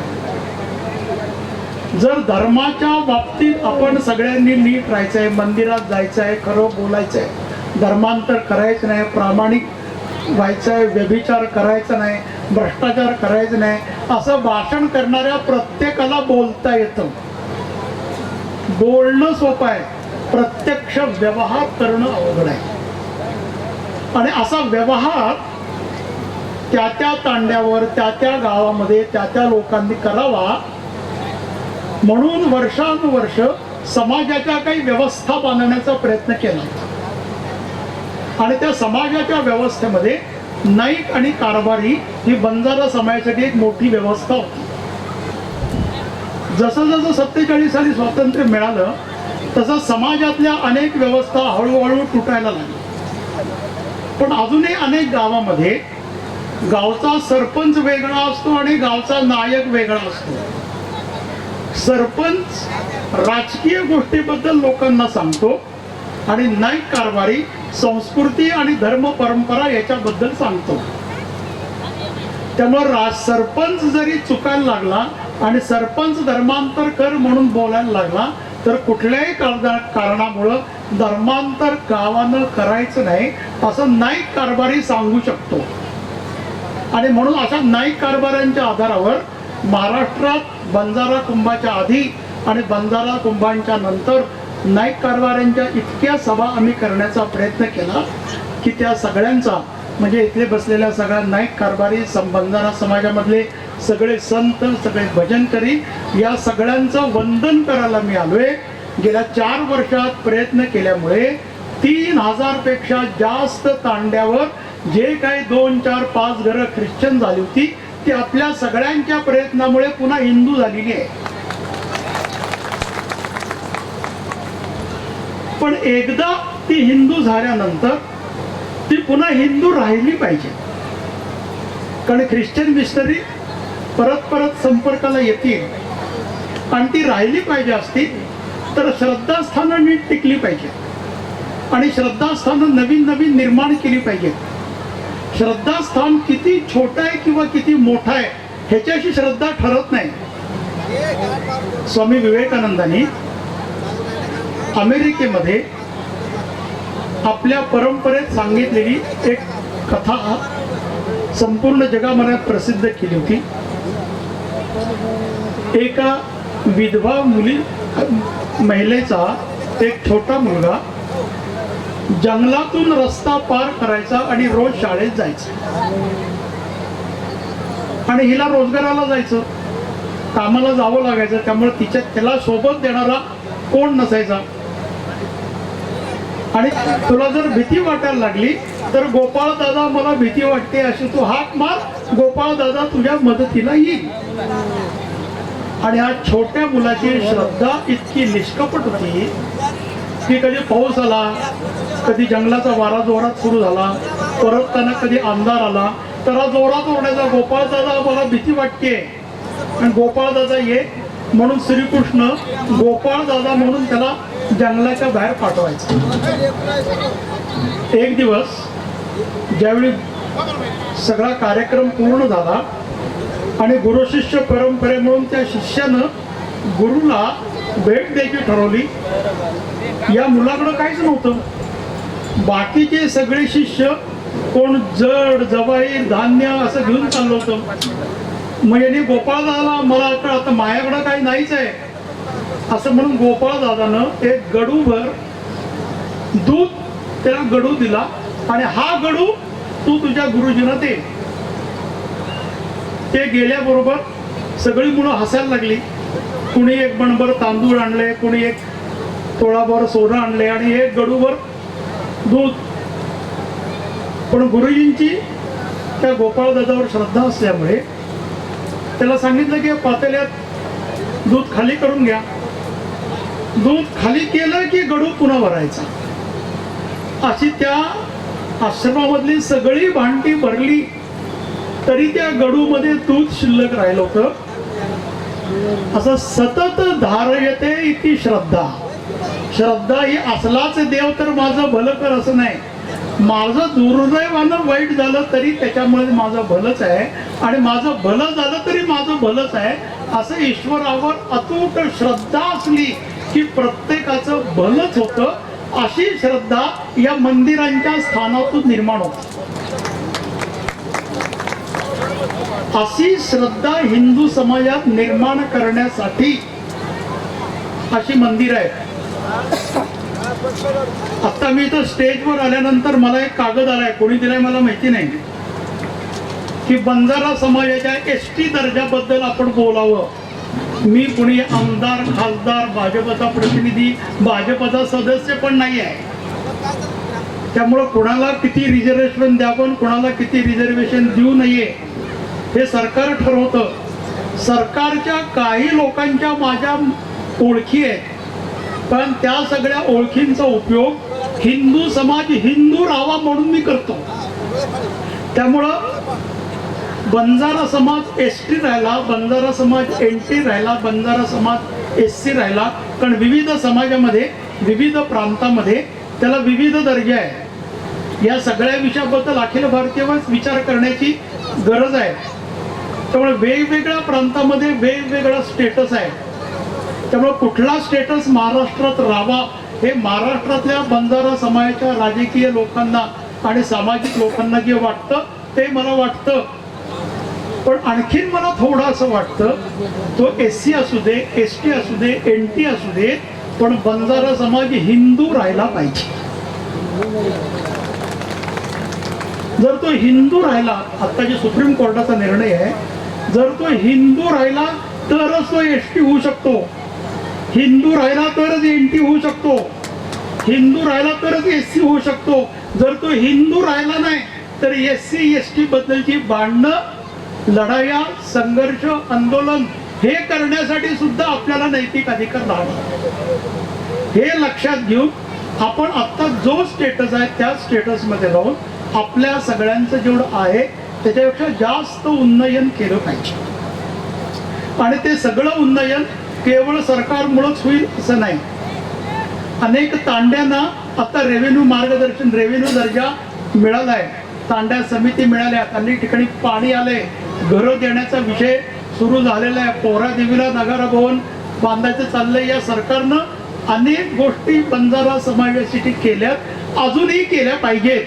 जर धर्माच्या बाबतीत आपण सगळ्यांनी नीट राहायचं आहे, मंदिरात जायचं आहे, खरं बोलायचं आहे, धर्मांतर करायचं नाही, प्रामाणिक व्हायचं आहे, व्यभिचार करायचं नाही, भ्रष्टाचार करायचं नाही, असं भाषण करणाऱ्या प्रत्येकाला बोलता येतं. बोलणं सोपं आहे, प्रत्यक्ष व्यवहार करणं अवघड आहे. आणि असा व्यवहार त्या त्या तांड्यावर, त्या त्या गावामध्ये, त्या त्या लोकांनी करावा म्हणून वर्षानुवर्ष समाजाच्या काही व्यवस्था बांधण्याचा प्रयत्न केला. आणि त्या समाजाच्या व्यवस्थेमध्ये नाईक आणि कारभारी ही बंजारा समाजासाठी एक मोठी व्यवस्था होती. जसं जसं 47 साली स्वातंत्र्य मिळालं तसं समाजातल्या अनेक व्यवस्था हळूहळू तुटायला लागल्या. पण अजूनही अनेक गावामध्ये गावचा सरपंच वेगळा असतो आणि गावचा नायक वेगळा असतो. सरपंच राजकीय गोष्टीबद्दल लोकांना सांगतो आणि नाईक कारभारी संस्कृती आणि धर्म परंपरा याच्याबद्दल सांगतो. त्यामुळे सरपंच जरी चुकायला लागला आणि सरपंच धर्मांतर कर म्हणून बोलायला लागला तर कुठल्याही कारणामुळं धर्मांतर गावानं करायचं नाही असं नाईक कारभारी सांगू शकतो. आणि म्हणून अशा नाईक कारभाऱ्यांच्या आधारावर महाराष्ट्रात बंजारा कुंभाच्या आधी आणि बंजारा कुंभांच्या नंतर नाईक कारभाऱ्यांच्या इतक्या सभा आम्ही करण्याचा प्रयत्न केला की त्या सगळ्यांचा म्हणजे इथे बसलेल्या सगळ्या नाईक कारभारी बंजारा समाजामधले सगळे संत, सगळे भजनकरी या सगळ्यांचं वंदन करायला मी आलोय. गेल्या 4 वर्षात प्रयत्न केल्यामुळे 3000 पेक्षा जास्त तांड्यावर जे काही 2, 4, 5 घरं ख्रिश्चन झाली होती ती आपल्या सगळ्यांच्या प्रयत्नामुळे पुन्हा हिंदू झालेली आहे. पण एकदा ती हिंदू झाल्यानंतर ती पुन्हा हिंदू राहिली पाहिजे. कारण ख्रिश्चन मिशनरी परत परत संपर्काला येतील आणि ती राहिली पाहिजे असती तर श्रद्धास्थानं नीट टिकली पाहिजे आणि श्रद्धास्थानं नवीन नवीन निर्माण केली पाहिजे. श्रद्धास्थान किती छोटं आहे किंवा किती मोठं आहे ह्याच्याशी श्रद्धा ठरत नाही. स्वामी विवेकानंदांनी अमेरिकेमध्ये आपल्या परंपरेत सांगितलेली एक कथा संपूर्ण जगामध्ये प्रसिद्ध केली होती. एका विधवा महिलेचा एक छोटा मुलगा जंगलातून रस्ता पार करायचा आणि रोज शाळेत जायचा आणि हिला रोजगाराला जायचं, कामाला जावं लागायचं. त्यामुळे त्याला सोबत देणारा कोण नसायचा. आणि तुला जर भीती वाटायला लागली तर गोपाळ दादा मला भीती वाटते अशी तू हाक मार, गोपाळ दादा तुझ्या मदतीला येईल. आणि हा छोट्या मुलाची श्रद्धा इतकी निष्कपट होती की कधी पाऊस आला, कधी जंगलाचा वारा जोरात सुरू झाला, परतताना कधी अंधार आला तर जोरात ओरडायचा, गोपाळ दादा मला भीती वाटते. आणि गोपाळ दादा ये म्हणून श्रीकृष्ण गोपाळ दादा म्हणून त्याला जंगलाच्या बाहेर पाठवायचं. एक दिवस ज्यावेळी सगळा कार्यक्रम पूर्ण झाला आणि गुरु शिष्य परंपरे म्हणून त्या शिष्यानं गुरुला भेट द्यायची ठरवली. या मुलाकडं काहीच नव्हतं. बाकीचे सगळे शिष्य कोण जड जवाई धान्य असं घेऊन चाललं होतं. मग यांनी गोपाळ दादाला मला आता माझ्याकडं काही नाहीच आहे असं म्हणून गोपाळ दादानं एक गडूभर दूध त्याला गडू दिला आणि हा गडू तू तुझ्या गुरुजींना दे. ते गेल्याबरोबर सगळी मुलं हसायला लागली. कुणी एक बणभर तांदूळ आणले, कुणी एक तोळाभर सोनं आणले आणि एक गडूभर दूध. पण गुरुजींची त्या गोपाळ दादावर श्रद्धा असल्यामुळे त्याला सांगितलं की पातेल्यात दूध खाली करून घ्या. दूध खाली केलं की गडू पुन्हा भरायचा. अशी त्या आश्रमामधली सगळी भांडी भरली तरी त्या गडूमध्ये दूध शिल्लक राहिलं होतं. असं सतत धारयते इति श्रद्धा. श्रद्धा ही असलाच देव तर माझं भलं कर असं नाही. माझं दुर्दैवानं वाईट झालं तरी त्याच्यामुळे माझं भलंच आहे आणि माझं भलं झालं तरी माझं भलंच आहे असं ईश्वरावर अतूट श्रद्धा असली की प्रत्येकाचं भलंच होतं. अशी श्रद्धा या मंदिरांच्या स्थानातून निर्माण होते. अशी श्रद्धा हिंदू समाजात निर्माण करण्यासाठी अशी मंदिर आहेत. आता मी इथं स्टेजवर आल्यानंतर मला एक कागद आलाय, कोणी दिलाय मला माहिती नाही, की बंजारा समाजाच्या ST दर्जाबद्दल आपण बोलावं. मी कुणी आमदार खासदार भाजपचा प्रतिनिधी भाजपचा सदस्य पण नाही आहे. त्यामुळं कोणाला किती रिझर्वेशन द्यावं कोणाला किती रिझर्वेशन देऊ नये हे सरकार ठरवतं. सरकारच्या काही लोकांच्या माझ्या ओळखी आहेत पण त्या सगळ्या ओळखींचा उपयोग हिंदू समाज हिंदू राहावा म्हणून मी करतो. त्यामुळं बंजारा समाज ST राहिला, बंजारा समाज NT राहिला, बंजारा समाज SC राहिला. कारण विविध समाजामध्ये विविध प्रांतामध्ये त्याला विविध दर्जे आहे. या सगळ्या विषयाबद्दल अखिल भारतीय विचार करण्याची गरज आहे. त्यामुळे वेगवेगळ्या प्रांतामध्ये वेगवेगळा स्टेटस आहे. त्यामुळे कुठला स्टेटस महाराष्ट्रात राहावा हे महाराष्ट्रातल्या बंजारा समाजाच्या राजकीय लोकांना आणि सामाजिक लोकांना जे वाटतं ते मला वाटतं. पण आणखीन मला थोडं असं वाटतं, तो SC असू दे, ST असू दे, NT असू दे, पण बंजारा समाज हिंदू राहायला पाहिजे. जर तो हिंदू राहिला, आता जे सुप्रीम कोर्टाचा निर्णय आहे, जर तो हिंदू राहिला तरच तो ST होऊ शकतो, हिंदू राहिला तरच NT होऊ शकतो, हिंदू राहिला तरच SC होऊ शकतो. जर तो हिंदू राहिला नाही तर SC ST बद्दलची भांडणं, लढाया, संघर्ष, आंदोलन हे करण्यासाठी सुद्धा आपल्याला नैतिक अधिकार राहणार. हे लक्षात घेऊन आपण आता जो स्टेटस आहे त्या स्टेटसमध्ये राहून आपल्या सगळ्यांचं जेवढं आहे त्याच्यापेक्षा जास्त उन्नयन केलं पाहिजे. आणि ते सगळं उन्नयन केवळ सरकारमुळेच होईल असं नाही. अनेक तांड्यांना आता रेव्हेन्यू मार्गदर्शन, रेव्हेन्यू दर्जा मिळालाय, तांड्या समिती मिळाल्यात, अनेक ठिकाणी पाणी आले, घरं देण्याचा विषय सुरू झालेला आहे, पोहरादेवीला नगारा भवन बांधायचं चाललंय. या सरकारनं अनेक गोष्टी बंजारा समाजासाठी केल्यात, अजूनही केल्या पाहिजेत.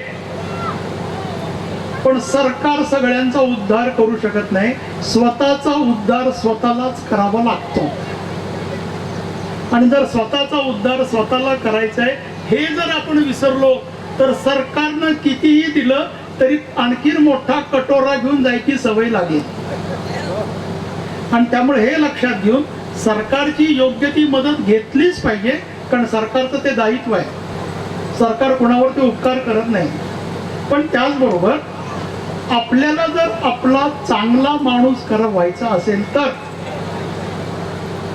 पण सरकार सगळ्यांचा उद्धार करू शकत नाही, स्वतःचा उद्धार स्वतःलाच करावा लागतो. आणि जर स्वतःचा उद्धार स्वतःला करायचा आहे हे जर आपण विसरलो तर सरकारनं कितीही दिलं तरी आणखीन मोठा कटोरा घेऊन जायची सवय लागेल. आणि त्यामुळे हे लक्षात घेऊन सरकारची योग्य ती मदत घेतलीच पाहिजे, कारण सरकारचं ते दायित्व आहे. सरकार कोणावरती उपकार करत नाही. पण त्याचबरोबर आपल्याला जर आपला चांगला माणूस व्हायचा असेल तर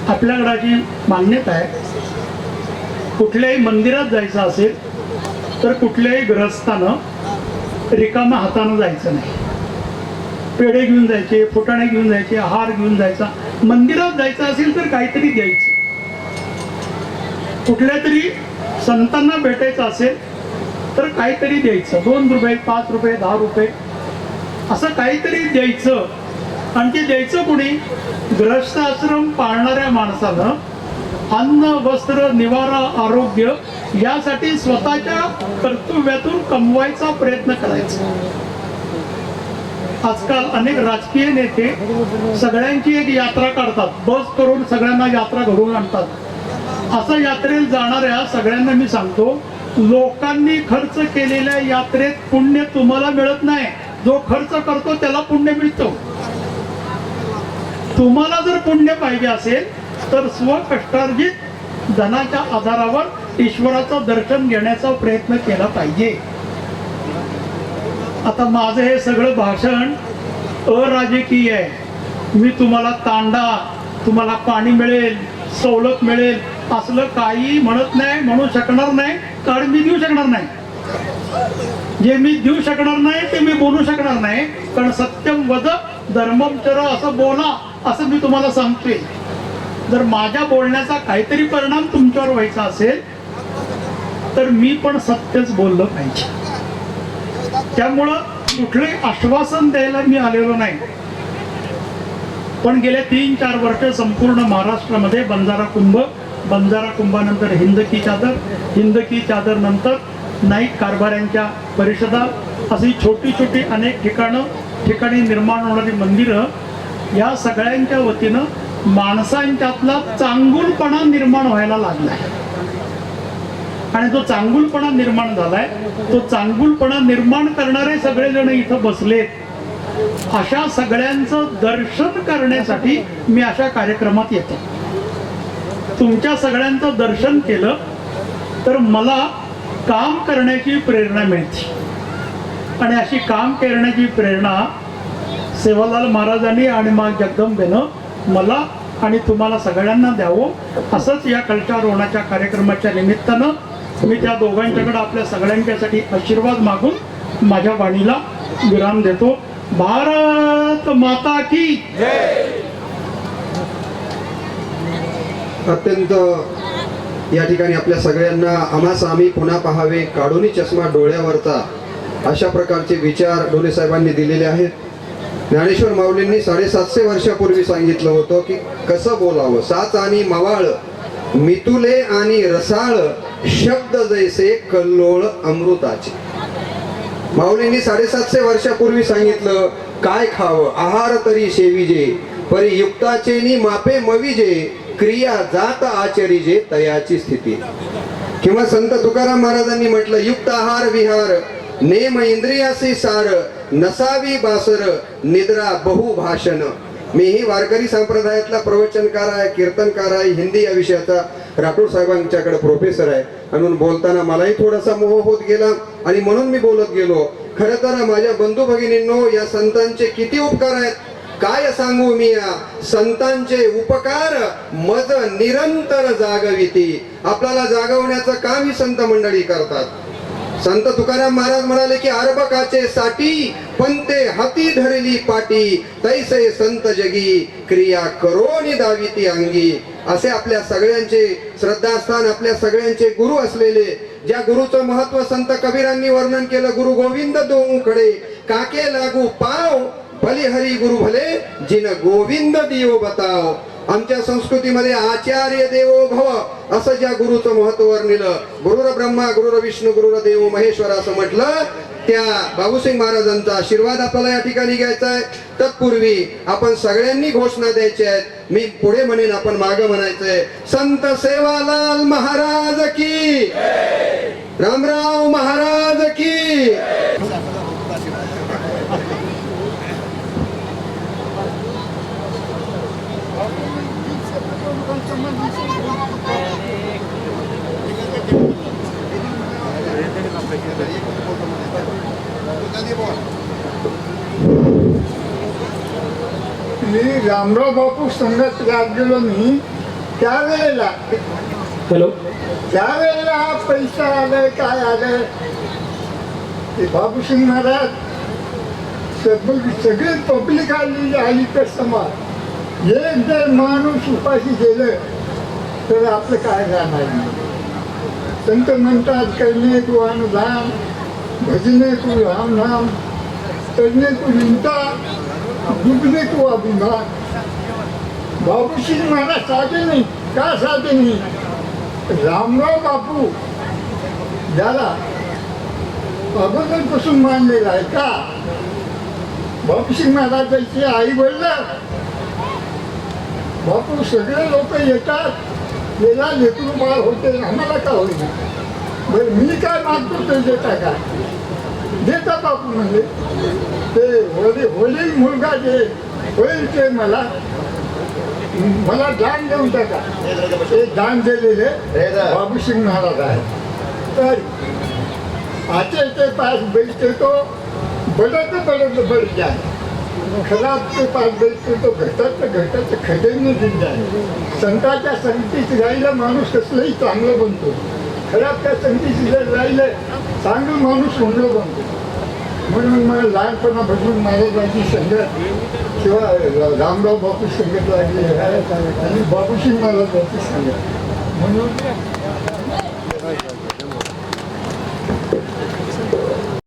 आपल्याकडे जी मान्यता आहे, कुठल्याही मंदिरात जायचं असेल तर कुठल्याही गृहस्थानं रिकाम्या हातानं जायचं नाही. पेढे घेऊन जायचे, फुटाणे घेऊन जायचे, हार घेऊन जायचा. मंदिरात जायचं असेल तर काहीतरी द्यायचं. कुठल्या तरी संतांना भेटायचं असेल तर काहीतरी द्यायचं. 2 रुपये, 5 रुपये, 10 रुपये असं काहीतरी द्यायचं. आणि ते द्यायचं कोणी? गृहस्थ आश्रम पाळणाऱ्या माणसानं अन्न, वस्त्र, निवारा, आरोग्य यासाठी स्वतःच्या कर्तव्यातून कमवायचा प्रयत्न करायचा. आजकाल अनेक राजकीय नेते सगळ्यांची एक यात्रा काढतात, बस करून सगळ्यांना यात्रा घडवून आणतात. असं यात्रेला जाणाऱ्या सगळ्यांना मी सांगतो, लोकांनी खर्च केलेल्या यात्रेत पुण्य तुम्हाला मिळत नाही, जो खर्च करतो त्याला पुण्य मिळतो. तुम्हाला जर पुण्य पाहिजे असेल तर स्वकष्टार्जित धनाच्या आधारावर ईश्वराचं दर्शन घेण्याचा प्रयत्न केला पाहिजे. आता माझं हे सगळं भाषण अराजकीय आहे. मी तुम्हाला तांडा, तुम्हाला पाणी मिळेल, सवलत मिळेल असलं काही म्हणत नाही, म्हणू शकणार नाही, कारण मी देऊ शकणार नाही. जे मी देऊ शकणार नाही ते मी बोलू शकणार नाही. कारण सत्यम वद धर्मम चर असं बोला असं मी तुम्हाला सांगतोय. जर माझ्या बोलण्याचा काहीतरी परिणाम तुमच्यावर व्हायचा असेल तर मी पण सत्यच बोललं पाहिजे. त्यामुळं कुठलंही आश्वासन द्यायला मी आलेलो नाही. पण गेले 3-4 वर्ष संपूर्ण महाराष्ट्रामध्ये बंजारा कुंभ, बंजारा कुंभानंतर हिंद की चादर, हिंद की चादर नंतर नाईक कारभाऱ्यांच्या परिषदा, अशी छोटी छोटी अनेक ठिकाणी निर्माण होणारी मंदिरं, या सगळ्यांच्या वतीनं माणसांच्यातला चांगुलपणा निर्माण व्हायला लागलाय. आणि जो चांगुलपणा निर्माण झालाय, तो चांगुलपणा निर्माण करणारे सगळेजण इथं बसलेत. अशा सगळ्यांचं दर्शन करण्यासाठी मी अशा कार्यक्रमात येतो. तुमच्या सगळ्यांचं दर्शन केलं तर मला काम करण्याची प्रेरणा मिळते. आणि अशी काम करण्याची प्रेरणा सेवालाल महाराजांनी आणि मा जगदंबेनं मला आणि तुम्हाला सगळ्यांना द्यावं, असंच या कलशारोहणाच्या कार्यक्रमाच्या निमित्तानं मी त्या दोघांच्याकडे आपल्या सगळ्यांच्यासाठी आशीर्वाद मागून माझ्या वाणीला विराम देतो. भारत माता की जय. अत्यंत या ठिकाणी आपल्या सगळ्यांना आम्हास आम्ही पुन्हा पाहावे, काढूनी चष्मा डोळ्यावरचा, अशा प्रकारचे विचार ढोले साहेबांनी दिलेले आहेत. ज्ञानेश्वर माऊलींनी 750 वर्षापूर्वी सांगितलं होतं की कसं बोलावं. साच आणि मवाळ, मितुले आणि रसाळ, शब्द जैसे कल्लोळ अमृताचे. माऊलींनी 750 वर्षापूर्वी सांगितलं काय खावं, आहार तरी सेविजे, परी युक्ताचे नि मापे मविजे, क्रिया जात आचरिजे तयाची स्थिती. किंवा संत तुकाराम महाराजांनी म्हटलं युक्त आहार विहार, नेम इंद्रियासी सार, नसावी बासर, निद्रा बहुभाषण. मीही वारकरी संप्रदायातला प्रवचनकार आहे, कीर्तनकार आहे, हिंदी या विषयाचा राठोड साहेबांच्याकडे प्रोफेसर आहे. म्हणून बोलताना मलाही थोडासा मोह होत गेला आणि म्हणून मी बोलत गेलो. खरं तर माझ्या बंधू भगिनींनो, या संतांचे किती उपकार आहेत, काय सांगू मी. या संतांचे उपकार मज निरंतर जागविती. आपल्याला जागवण्याचं काम ही संत मंडळी करतात. संत तुकाराम महाराज म्हणाले की अर्भकाचे साठी, पंते हाती धरली पाटी, तैसे संत जगी, क्रिया करोनी दाविती अंगी. असे आपल्या सगळ्यांचे श्रद्धास्थान, आपल्या सगळ्यांचे गुरु असलेले, ज्या गुरुचं महत्व संत कबीरांनी वर्णन केलं. गुरु गोविंद दोऊ खडे, काके लागू पाव, भले हरी गुरु भले, जिन गोविंद दियो बताव. आमच्या संस्कृतीमध्ये आचार्य देवो भव असं ज्या गुरुचं महत्व वर्णिलं. गुरुर ब्रह्मा, गुरुर विष्णू, गुरुर देव महेश्वर असं म्हटलं. त्या बाबूसिंग महाराजांचा आशीर्वाद आपल्याला या ठिकाणी घ्यायचा आहे. तत्पूर्वी आपण सगळ्यांनी घोषणा द्यायची आहेत. मी पुढे म्हणेन, आपण मागं म्हणायचंय. संत सेवालाल महाराज की, रामराव महाराज की. मी रामराव बापू संघात गेलो मी त्यावेळेला, त्यावेळेला हा पैसा आलाय काय आलाय ते बाबूसिंग महाराज सगळे पब्लिक आली तर समाज. एक जर माणूस उपाशी गेलं तर आपलं काय राहणार नाही. संत म्हणतात करणे तू अनुदान, भजने तू राम नाम, करणे तू निंदा, डुबणे तू अभिमान. बाबूसिंग महाराज साधे नाही. का साधे नाही? रामराव बापू ज्याला अगोदरपासून मानलेला आहे का. बाबूसिंग महाराजांची आई वडील बापू सगळे लोक येतात, याला लेकरू बाळ होते, आम्हाला का होईल. बरं मी काय मागतो ते देता का, देता बापू म्हणजे. ते वडील मुलगा जे होईल ते मला दान देऊन टाका. ते दान दिलेले बाबूसिंग महाराज आहे. तर आते ते पास बैठते तो बडत बड जाए, खराब ते पास बैठते तो घटत खडेने दिन जाए. संतांच्या संगतीत राहिलं माणूस कसलंही चांगलं बनतो. खराब त्या संगतीत जर राहिलं चांगलं माणूस चांगलं बनतो. म्हणून मला लहानपणापासून महाराजांची संगत किंवा रामराव बापू संगत लागली आणि बाबूसिंग महाराजांची संगत. म्हणून